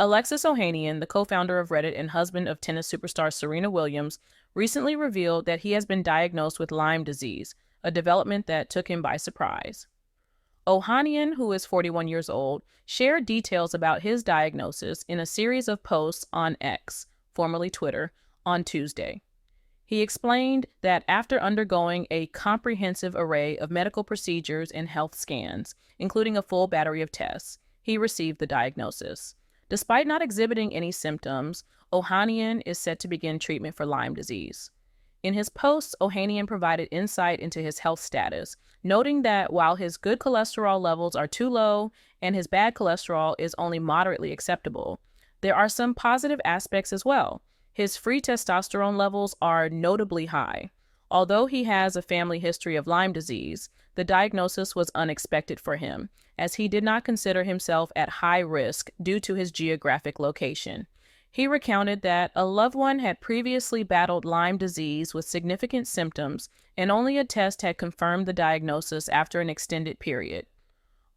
Alexis Ohanian, the co-founder of Reddit and husband of tennis superstar Serena Williams, recently revealed that he has been diagnosed with Lyme disease, a development that took him by surprise. Ohanian, who is 41 years old, shared details about his diagnosis in a series of posts on X, formerly Twitter, on Tuesday. He explained that after undergoing a comprehensive array of medical procedures and health scans, including a full battery of tests, he received the diagnosis. Despite not exhibiting any symptoms, Ohanian is set to begin treatment for Lyme disease. In his posts, Ohanian provided insight into his health status, noting that while his good cholesterol levels are too low and his bad cholesterol is only moderately acceptable, there are some positive aspects as well. His free testosterone levels are notably high. Although he has a family history of Lyme disease, the diagnosis was unexpected for him, as he did not consider himself at high risk due to his geographic location. He recounted that a loved one had previously battled Lyme disease with significant symptoms, and only a test had confirmed the diagnosis after an extended period.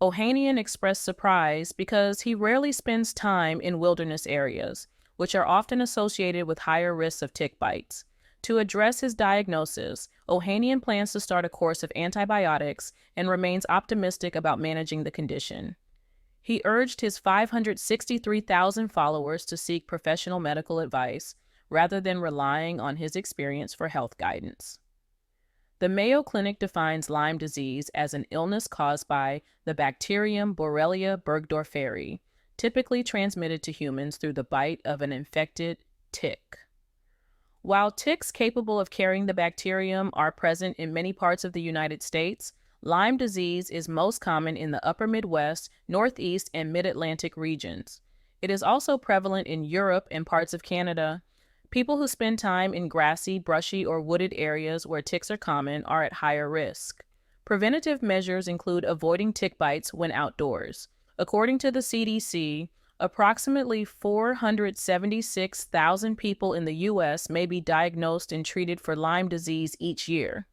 Ohanian expressed surprise because he rarely spends time in wilderness areas, which are often associated with higher risks of tick bites. To address his diagnosis, Ohanian plans to start a course of antibiotics and remains optimistic about managing the condition. He urged his 563,000 followers to seek professional medical advice rather than relying on his experience for health guidance. The Mayo Clinic defines Lyme disease as an illness caused by the bacterium Borrelia burgdorferi, typically transmitted to humans through the bite of an infected tick. While ticks capable of carrying the bacterium are present in many parts of the United States, Lyme disease is most common in the upper Midwest, Northeast, and Mid-Atlantic regions. It is also prevalent in Europe and parts of Canada. People who spend time in grassy, brushy, or wooded areas where ticks are common are at higher risk. Preventative measures include avoiding tick bites when outdoors. According to the CDC, approximately 476,000 people in the U.S. may be diagnosed and treated for Lyme disease each year.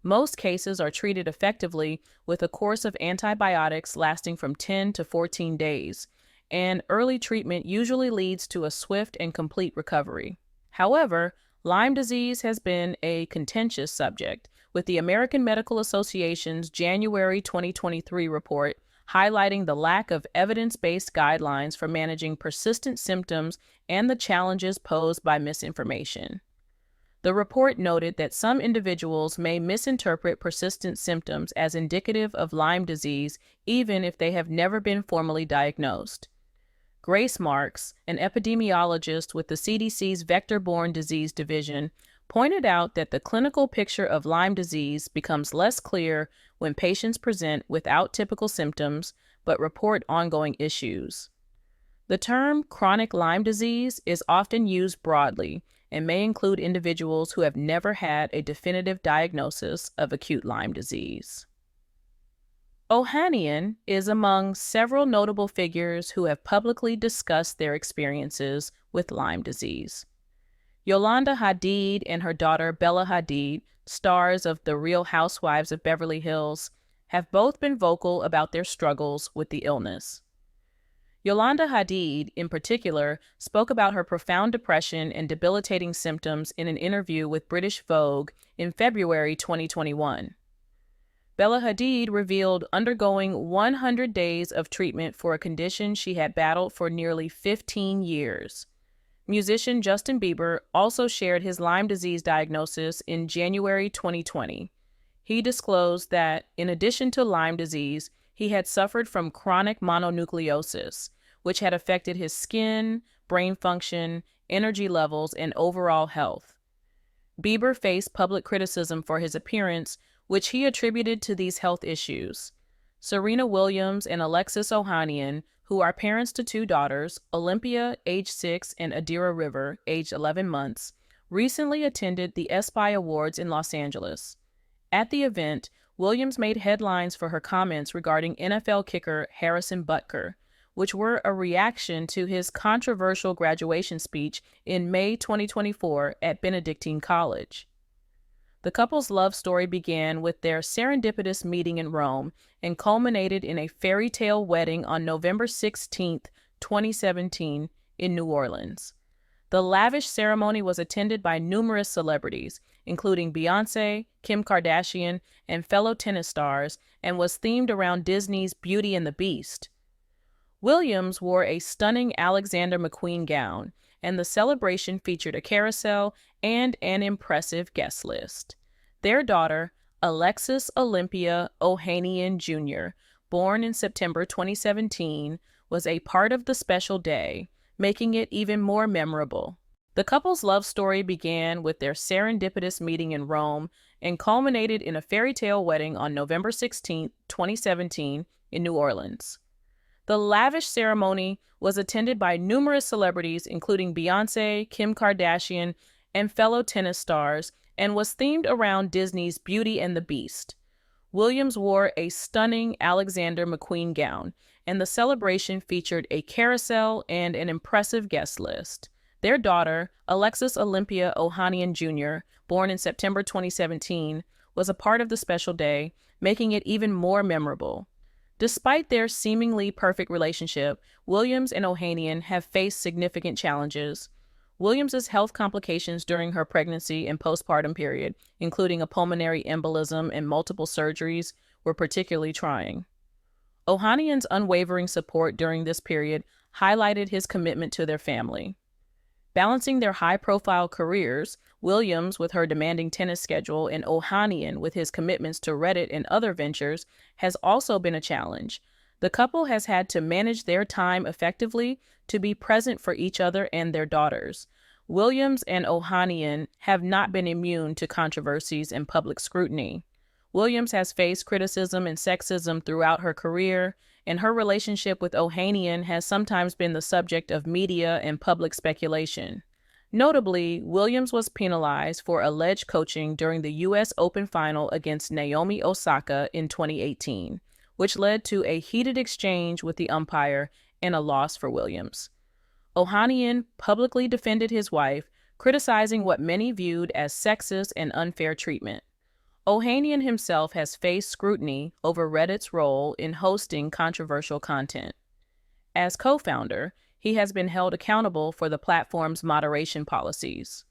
Most cases are treated effectively with a course of antibiotics lasting from 10 to 14 days, and early treatment usually leads to a swift and complete recovery. However, Lyme disease has been a contentious subject, with the American Medical Association's January 2023 report highlighting the lack of evidence-based guidelines for managing persistent symptoms and the challenges posed by misinformation. The report noted that some individuals may misinterpret persistent symptoms as indicative of Lyme disease even if they have never been formally diagnosed. Grace Marks, an epidemiologist with the CDC's Vector-Borne Disease Division, pointed out that the clinical picture of Lyme disease becomes less clear when patients present without typical symptoms but report ongoing issues. The term chronic Lyme disease is often used broadly and may include individuals who have never had a definitive diagnosis of acute Lyme disease. Ohanian is among several notable figures who have publicly discussed their experiences with Lyme disease. Yolanda Hadid and her daughter Bella Hadid, stars of The Real Housewives of Beverly Hills, have both been vocal about their struggles with the illness. Yolanda Hadid, in particular, spoke about her profound depression and debilitating symptoms in an interview with British Vogue in February 2021. Bella Hadid revealed undergoing 100 days of treatment for a condition she had battled for nearly 15 years. Musician Justin Bieber also shared his Lyme disease diagnosis in January 2020. He disclosed that, in addition to Lyme disease, he had suffered from chronic mononucleosis, which had affected his skin, brain function, energy levels, and overall health. Bieber faced public criticism for his appearance, which he attributed to these health issues. Serena Williams and Alexis Ohanian, who are parents to two daughters, Olympia, age 6, and Adira River, age 11 months, recently attended the ESPY Awards in Los Angeles. At the event, Williams made headlines for her comments regarding NFL kicker Harrison Butker, which were a reaction to his controversial graduation speech in May 2024 at Benedictine College. The couple's love story began with their serendipitous meeting in Rome and culminated in a fairy tale wedding on November 16, 2017, in New Orleans. The lavish ceremony was attended by numerous celebrities, including Beyoncé, Kim Kardashian, and fellow tennis stars, and was themed around Disney's Beauty and the Beast. Williams wore a stunning Alexander McQueen gown, and the celebration featured a carousel and an impressive guest list. Their daughter, Alexis Olympia Ohanian Jr., born in September 2017, was a part of the special day, making it even more memorable. The couple's love story began with their serendipitous meeting in Rome and culminated in a fairy tale wedding on November 16, 2017, in New Orleans. The lavish ceremony was attended by numerous celebrities, including Beyoncé, Kim Kardashian, and fellow tennis stars, and was themed around Disney's Beauty and the Beast. Williams wore a stunning Alexander McQueen gown, and the celebration featured a carousel and an impressive guest list. Their daughter, Alexis Olympia Ohanian Jr., born in September 2017, was a part of the special day, making it even more memorable. Despite their seemingly perfect relationship, Williams and Ohanian have faced significant challenges. Williams's health complications during her pregnancy and postpartum period, including a pulmonary embolism and multiple surgeries, were particularly trying. Ohanian's unwavering support during this period highlighted his commitment to their family. Balancing their high-profile careers, Williams with her demanding tennis schedule and Ohanian with his commitments to Reddit and other ventures has also been a challenge. The couple has had to manage their time effectively to be present for each other and their daughters. Williams and Ohanian have not been immune to controversies and public scrutiny. Williams has faced criticism and sexism throughout her career, and her relationship with Ohanian has sometimes been the subject of media and public speculation. Notably, Williams was penalized for alleged coaching during the U.S. Open final against Naomi Osaka in 2018, which led to a heated exchange with the umpire and a loss for Williams. Ohanian publicly defended his wife, criticizing what many viewed as sexist and unfair treatment. Ohanian himself has faced scrutiny over Reddit's role in hosting controversial content. As co-founder, he has been held accountable for the platform's moderation policies.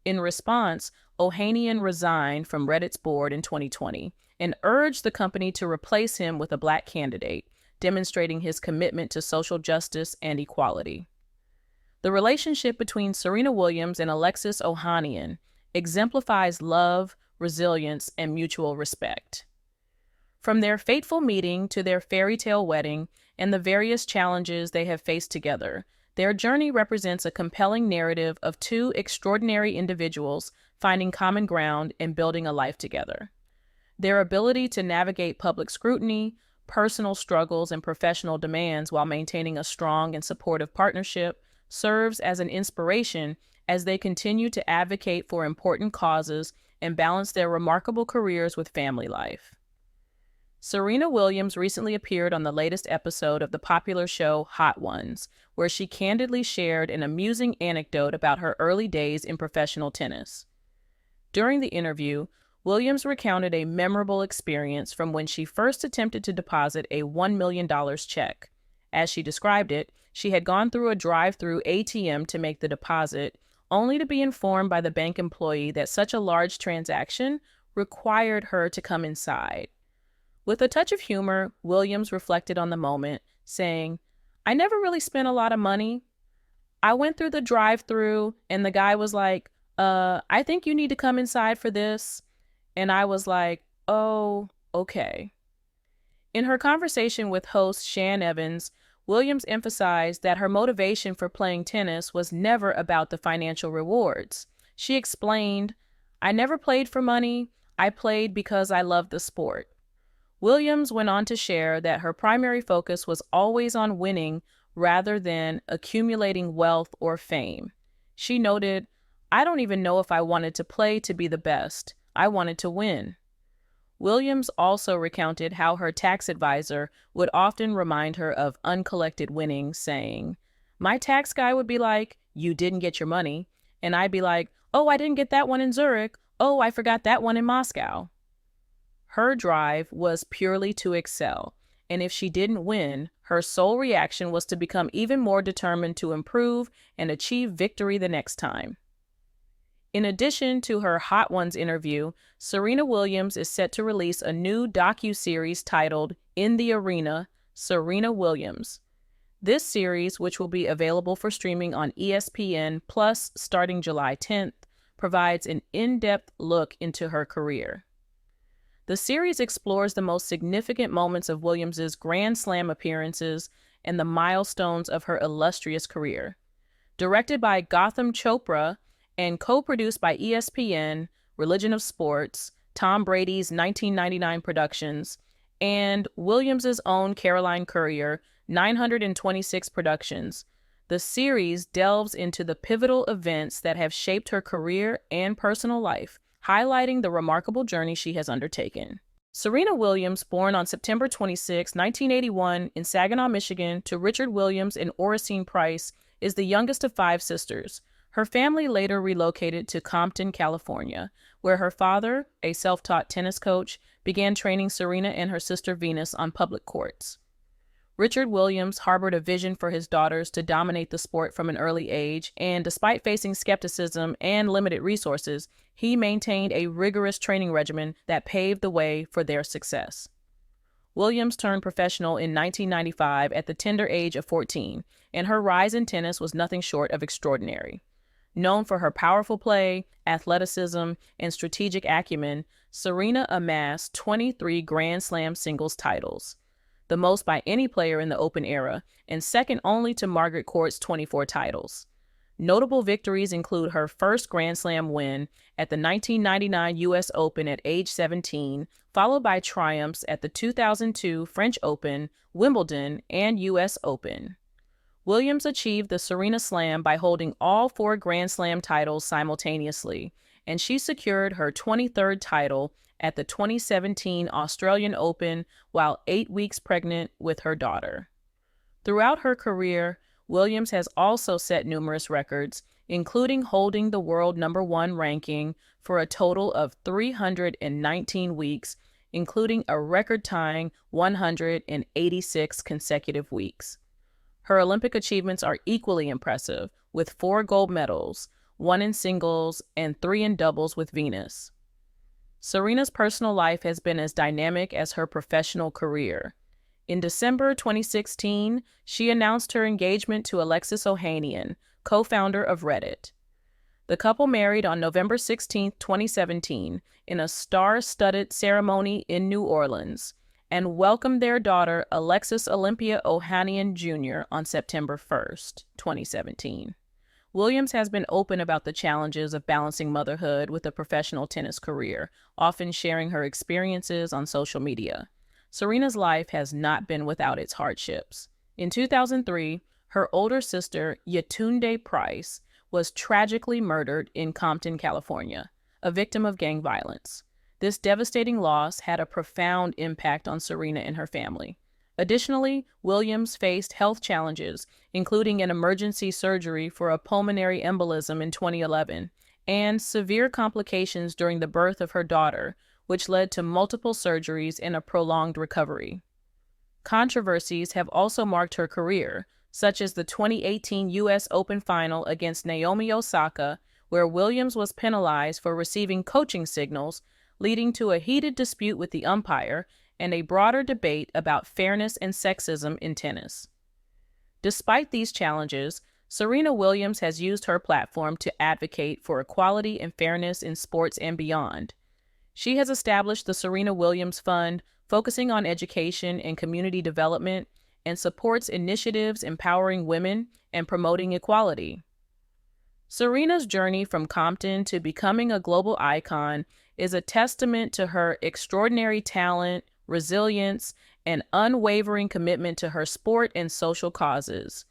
In response, Ohanian resigned from Reddit's board in 2020 and urged the company to replace him with a Black candidate, demonstrating his commitment to social justice and equality. The relationship between Serena Williams and Alexis Ohanian exemplifies love, resilience, and mutual respect. From their fateful meeting to their fairy tale wedding and the various challenges they have faced together, their journey represents a compelling narrative of two extraordinary individuals finding common ground and building a life together. Their ability to navigate public scrutiny, personal struggles, and professional demands while maintaining a strong and supportive partnership serves as an inspiration as they continue to advocate for important causes and balance their remarkable careers with family life. Serena Williams recently appeared on the latest episode of the popular show Hot Ones, where she candidly shared an amusing anecdote about her early days in professional tennis. During the interview, Williams recounted a memorable experience from when she first attempted to deposit a $1 million check. As she described it, she had gone through a drive-thru ATM to make the deposit, only to be informed by the bank employee that such a large transaction required her to come inside. With a touch of humor, Williams reflected on the moment, saying, "I never really spent a lot of money. I went through the drive-thru and the guy was like, I think you need to come inside for this." And I was like, "Oh, okay." In her conversation with host Shan Evans, Williams emphasized that her motivation for playing tennis was never about the financial rewards. She explained, "I never played for money. I played because I loved the sport." Williams went on to share that her primary focus was always on winning rather than accumulating wealth or fame. She noted, "I don't even know if I wanted to play to be the best. I wanted to win." Williams also recounted how her tax advisor would often remind her of uncollected winnings, saying, "My tax guy would be like, 'You didn't get your money.' And I'd be like, 'Oh, I didn't get that one in Zurich. Oh, I forgot that one in Moscow.'" Her drive was purely to excel, and if she didn't win, her sole reaction was to become even more determined to improve and achieve victory the next time. In addition to her Hot Ones interview, Serena Williams is set to release a new docu-series titled In the Arena, Serena Williams. This series, which will be available for streaming on ESPN Plus starting July 10th, provides an in-depth look into her career. The series explores the most significant moments of Williams's Grand Slam appearances and the milestones of her illustrious career. Directed by Gautam Chopra and co-produced by ESPN, Religion of Sports, Tom Brady's 1999 Productions, and Williams's own Caroline Currier, 926 Productions, the series delves into the pivotal events that have shaped her career and personal life, highlighting the remarkable journey she has undertaken. Serena Williams, born on September 26, 1981, in Saginaw, Michigan, to Richard Williams and Oracene Price, is the youngest of 5 sisters. Her family later relocated to Compton, California, where her father, a self-taught tennis coach, began training Serena and her sister Venus on public courts. Richard Williams harbored a vision for his daughters to dominate the sport from an early age, and despite facing skepticism and limited resources, he maintained a rigorous training regimen that paved the way for their success. Williams turned professional in 1995 at the tender age of 14, and her rise in tennis was nothing short of extraordinary. Known for her powerful play, athleticism, and strategic acumen, Serena amassed 23 Grand Slam singles titles, the most by any player in the Open era, and second only to Margaret Court's 24 titles. Notable victories include her first Grand Slam win at the 1999 U.S. Open at age 17, followed by triumphs at the 2002 French Open, Wimbledon, and U.S. Open. Williams achieved the Serena Slam by holding all 4 Grand Slam titles simultaneously, and she secured her 23rd title at the 2017 Australian Open while 8 weeks pregnant with her daughter. Throughout her career, Williams has also set numerous records, including holding the world #1 ranking for a total of 319 weeks, including a record-tying 186 consecutive weeks. Her Olympic achievements are equally impressive, with 4 gold medals, 1 in singles and 3 in doubles with Venus. Serena's personal life has been as dynamic as her professional career. In December 2016, she announced her engagement to Alexis Ohanian, co-founder of Reddit. The couple married on November 16, 2017, in a star-studded ceremony in New Orleans, and welcomed their daughter Alexis Olympia Ohanian Jr. on September 1, 2017. Williams has been open about the challenges of balancing motherhood with a professional tennis career, often sharing her experiences on social media. Serena's life has not been without its hardships. In 2003, her older sister, Yetunde Price, was tragically murdered in Compton, California, a victim of gang violence. This devastating loss had a profound impact on Serena and her family. Additionally, Williams faced health challenges, including an emergency surgery for a pulmonary embolism in 2011, and severe complications during the birth of her daughter, which led to multiple surgeries and a prolonged recovery. Controversies have also marked her career, such as the 2018 U.S. Open final against Naomi Osaka, where Williams was penalized for receiving coaching signals, leading to a heated dispute with the umpire and a broader debate about fairness and sexism in tennis. Despite these challenges, Serena Williams has used her platform to advocate for equality and fairness in sports and beyond. She has established the Serena Williams Fund, focusing on education and community development, and supports initiatives empowering women and promoting equality. Serena's journey from Compton to becoming a global icon is a testament to her extraordinary talent, resilience, and unwavering commitment to her sport and social causes.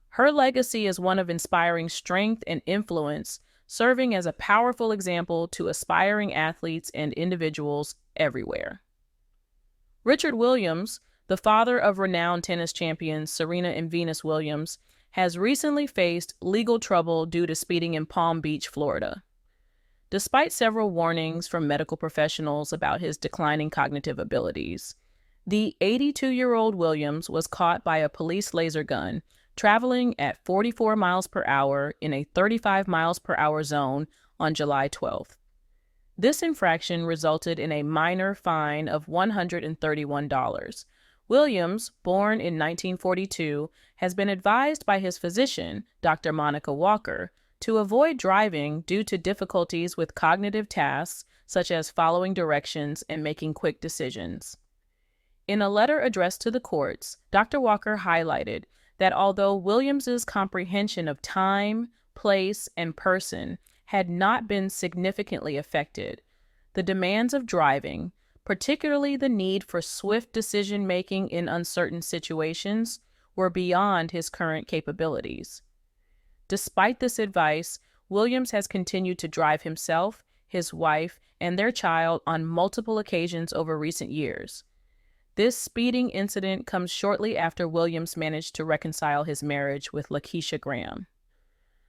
Her legacy is one of inspiring strength and influence, serving as a powerful example to aspiring athletes and individuals everywhere. Richard Williams, the father of renowned tennis champions Serena and Venus Williams, has recently faced legal trouble due to speeding in Palm Beach, Florida. Despite several warnings from medical professionals about his declining cognitive abilities, The 82-year-old Williams was caught by a police laser gun traveling at 44 miles per hour in a 35 miles per hour zone on July 12th. This infraction resulted in a minor fine of $131. Williams, born in 1942, has been advised by his physician, Dr. Monica Walker, to avoid driving due to difficulties with cognitive tasks such as following directions and making quick decisions. In a letter addressed to the courts, Dr. Walker highlighted that although Williams's comprehension of time, place, and person had not been significantly affected, the demands of driving, particularly the need for swift decision-making in uncertain situations, were beyond his current capabilities. Despite this advice, Williams has continued to drive himself, his wife, and their child on multiple occasions over recent years. This speeding incident comes shortly after Williams managed to reconcile his marriage with Lakeisha Graham.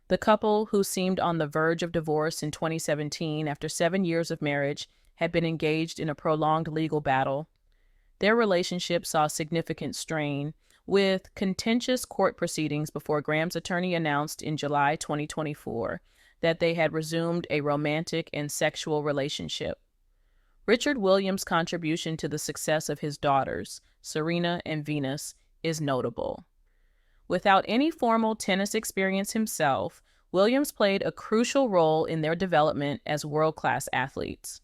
The couple, who seemed on the verge of divorce in 2017 after 7 years of marriage, had been engaged in a prolonged legal battle. Their relationship saw significant strain, with contentious court proceedings before Graham's attorney announced in July 2024 that they had resumed a romantic and sexual relationship. Richard Williams' contribution to the success of his daughters, Serena and Venus, is notable. Without any formal tennis experience himself, Williams played a crucial role in their development as world-class athletes.